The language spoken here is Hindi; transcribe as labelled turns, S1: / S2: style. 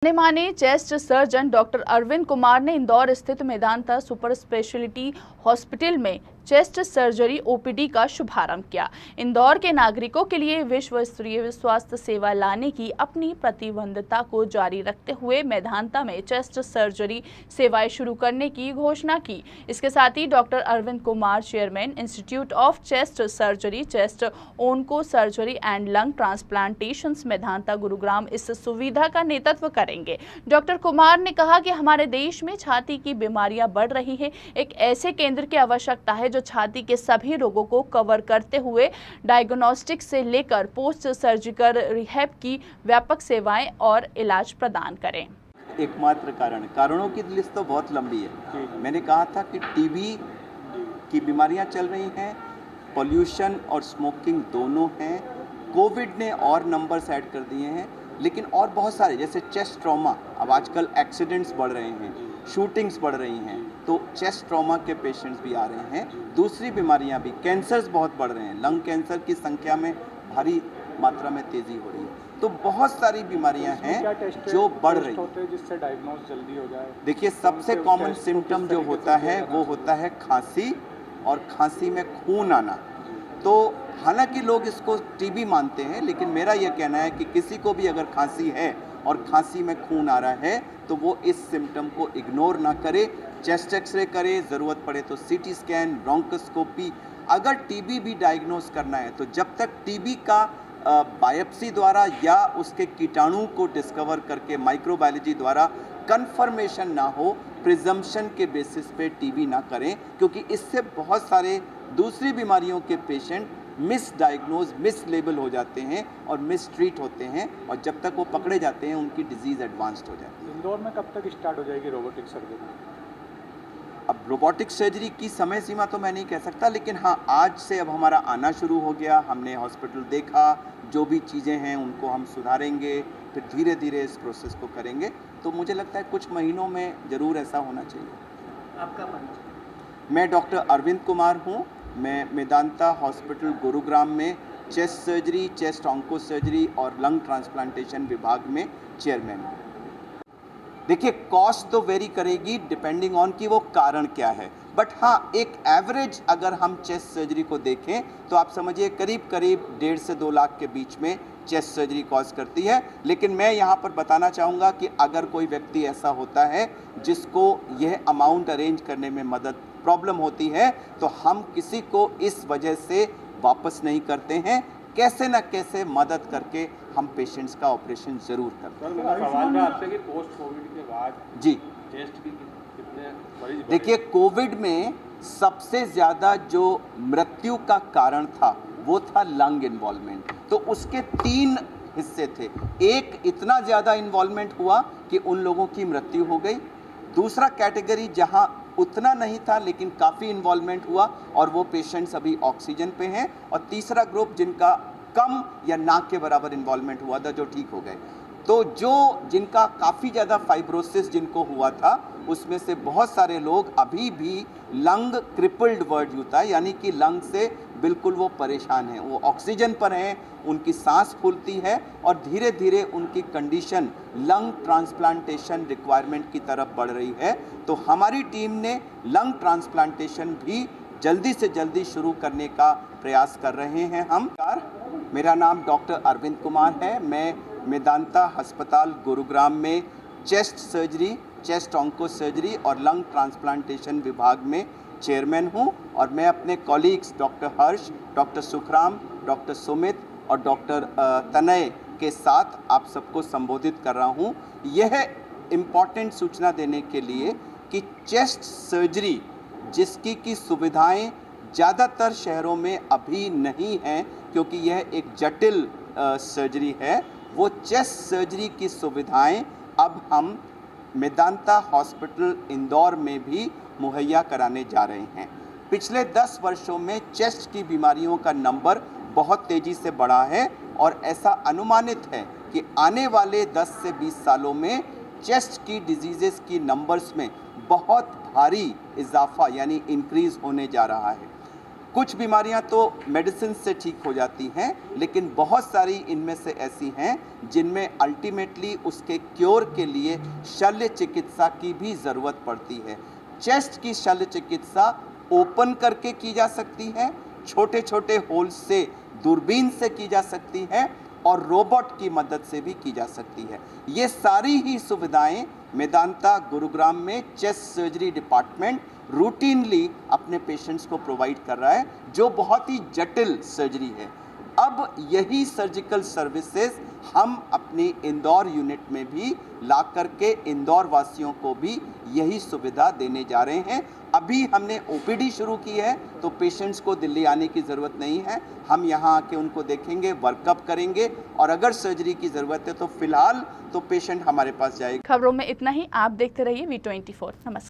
S1: जाने माने chest surgeon doctor Arvind Kumar ने इंदौर स्थित मेदांता सुपर स्पेशलिटी हॉस्पिटल में चेस्ट सर्जरी ओपीडी का शुभारंभ किया। इंदौर के नागरिकों के लिए विश्व स्तरीय स्वास्थ्य सेवा लाने की अपनी प्रतिबद्धता को जारी रखते हुए मेदांता में चेस्ट सर्जरी सेवाएं शुरू करने की घोषणा की। इसके साथ ही doctor Arvind Kumar, chairman institute of chest surgery, chest onco surgery and lung transplantation Medanta Gurugram इस सुविधा का नेतृत्व करेंगे। डॉक्टर कुमार ने कहा कि हमारे देश में छाती की बीमारियां बढ़ रही है। एक ऐसे केंद्र की आवश्यकता है जो छाती के सभी रोगों को कवर करते हुए डायग्नोस्टिक से लेकर पोस्ट सर्जिकल रिहैब की व्यापक सेवाएं और इलाज प्रदान करें।
S2: एकमात्र कारणों की लिस्ट तो बहुत लंबी है। मैंने कहा था कि टीबी की बीमारियां चल रही हैं, पॉल्यूशन और स्मोकिंग दोनों हैं, कोविड ने और नंबर्स ऐड कर दिए हैं, लेकिन और बहुत सारे जैसे चेस्ट ट्रॉमा, अब आजकल एक्सीडेंट्स बढ़ रहे हैं, शूटिंग्स बढ़ रही हैं, तो चेस्ट ट्रॉमा के पेशेंट्स भी आ रहे हैं। दूसरी बीमारियां भी, कैंसर्स बहुत बढ़ रहे हैं, लंग कैंसर की संख्या में भारी मात्रा में तेज़ी हो रही है। तो बहुत सारी बीमारियां हैं जो बढ़ रही हैं
S3: जिससे डायग्नोज जल्दी हो जाए।
S2: देखिए, सबसे कॉमन सिम्टम जो होता है वो होता है खांसी, और खांसी में खून आना। तो हालांकि लोग इसको टीबी मानते हैं, लेकिन मेरा यह कहना है कि किसी को भी अगर खांसी है और खांसी में खून आ रहा है तो वो इस सिम्टम को इग्नोर ना करे, चेस्ट एक्सरे करे, ज़रूरत पड़े तो सीटी स्कैन, ब्रोंकोस्कोपी। अगर टीबी भी डायग्नोस करना है तो जब तक टीबी का बायोप्सी द्वारा या उसके कीटाणु को डिस्कवर करके माइक्रोबायोलॉजी द्वारा कंफर्मेशन ना हो, प्रिजम्पशन के बेसिस पे टीबी ना करें, क्योंकि इससे बहुत सारे दूसरी बीमारियों के patient miss diagnose, miss label हो जाते हैं और मिस ट्रीट होते हैं, और जब तक वो पकड़े जाते हैं उनकी डिजीज़ एडवांस्ड हो जाती है।
S3: इंदौर में कब तक स्टार्ट हो जाएगी रोबोटिक सर्जरी?
S2: अब रोबोटिक सर्जरी की समय सीमा तो मैं नहीं कह सकता, लेकिन हाँ, आज से अब हमारा आना शुरू हो गया। हमने हॉस्पिटल देखा, जो भी चीज़ें हैं उनको हम सुधारेंगे, फिर धीरे धीरे इस प्रोसेस को करेंगे। तो मुझे लगता है कुछ महीनों में ज़रूर ऐसा होना चाहिए।
S4: आपका परिचय?
S2: मैं डॉक्टर अरविंद कुमार हूँ। मैं मेदांता हॉस्पिटल गुरुग्राम में chest surgery, chest onco surgery और लंग ट्रांसप्लांटेशन विभाग में चेयरमैन हूँ। देखिए, कॉस्ट तो वेरी करेगी डिपेंडिंग ऑन कि वो कारण क्या है, बट हाँ, एक एवरेज अगर हम चेस्ट सर्जरी को देखें तो आप समझिए करीब 1.5 से 2 लाख के बीच में चेस्ट सर्जरी कॉस्ट करती है। लेकिन मैं यहाँ पर बताना चाहूँगा कि अगर कोई व्यक्ति ऐसा होता है जिसको यह अमाउंट अरेंज करने में प्रॉब्लम होती है, तो हम किसी को इस वजह से वापस नहीं करते हैं। कैसे न कैसे मदद करके हम पेशेंट्स का ऑपरेशन ज़रूर करते हैं।
S3: मेरा सवाल था आपसे कि पोस्ट कोविड के बाद
S2: जी,
S3: चेस्ट की कितने मरीज?
S2: देखिए, कोविड में सबसे ज़्यादा जो मृत्यु का कारण था वो था लंग इन्वॉल्वमेंट। तो उसके 3 हिस्से थे। एक, इतना ज़्यादा इन्वॉल्वमेंट हुआ कि उन लोगों की मृत्यु हो गई। दूसरा कैटेगरी जहां उतना नहीं था लेकिन काफ़ी इन्वॉल्वमेंट हुआ और वो पेशेंट्स अभी ऑक्सीजन पे हैं। और तीसरा ग्रुप जिनका कम या ना के बराबर इन्वॉल्वमेंट हुआ था, जो ठीक हो गए। तो जिनका काफ़ी ज़्यादा फाइब्रोसिस जिनको हुआ था, उसमें से बहुत सारे लोग अभी भी लंग क्रिपल्ड वर्ड होता है, यानी कि लंग से बिल्कुल वो परेशान हैं, वो ऑक्सीजन पर हैं, उनकी सांस फूलती है और धीरे धीरे उनकी कंडीशन लंग ट्रांसप्लांटेशन रिक्वायरमेंट की तरफ बढ़ रही है। तो हमारी टीम ने लंग ट्रांसप्लांटेशन भी जल्दी से जल्दी शुरू करने का प्रयास कर रहे हैं हम। मेरा नाम डॉक्टर अरविंद कुमार है। मैं मेदांता अस्पताल गुरुग्राम में chest surgery, chest onco surgery और लंग ट्रांसप्लांटेशन विभाग में चेयरमैन हूं, और मैं अपने कॉलीग्स डॉक्टर हर्ष, डॉक्टर सुखराम, डॉक्टर सुमित और डॉक्टर तनय के साथ आप सबको संबोधित कर रहा हूं। यह इम्पॉर्टेंट सूचना देने के लिए कि चेस्ट सर्जरी जिसकी की सुविधाएं ज़्यादातर शहरों में अभी नहीं हैं, क्योंकि यह एक जटिल सर्जरी है, वो चेस्ट सर्जरी की सुविधाएं अब हम मेदांता हॉस्पिटल इंदौर में भी मुहैया कराने जा रहे हैं। पिछले 10 वर्षों में चेस्ट की बीमारियों का नंबर बहुत तेज़ी से बढ़ा है, और ऐसा अनुमानित है कि आने वाले 10 से 20 सालों में चेस्ट की डिजीज़ेस की नंबर्स में बहुत भारी इजाफा यानी इंक्रीज़ होने जा रहा है। कुछ बीमारियां तो मेडिसिन से ठीक हो जाती हैं, लेकिन बहुत सारी इनमें से ऐसी हैं जिनमें अल्टीमेटली उसके क्योर के लिए शल्य चिकित्सा की भी ज़रूरत पड़ती है। चेस्ट की शल्य चिकित्सा ओपन करके की जा सकती है, छोटे छोटे होल्स से दूरबीन से की जा सकती है और रोबोट की मदद से भी की जा सकती है। ये सारी ही सुविधाएं मेदांता गुरुग्राम में चेस्ट सर्जरी डिपार्टमेंट रूटीनली अपने पेशेंट्स को प्रोवाइड कर रहा है, जो बहुत ही जटिल सर्जरी है। अब यही सर्जिकल सर्विसेज हम अपनी इंदौर यूनिट में भी ला करके इंदौर वासियों को भी यही सुविधा देने जा रहे हैं। अभी हमने ओपीडी शुरू की है, तो पेशेंट्स को दिल्ली आने की ज़रूरत नहीं है। हम यहाँ आके उनको देखेंगे, वर्कअप करेंगे और अगर सर्जरी की ज़रूरत है तो फिलहाल तो पेशेंट हमारे पास जाएगा।
S1: खबरों में इतना ही। आप देखते रहिए V24। नमस्कार।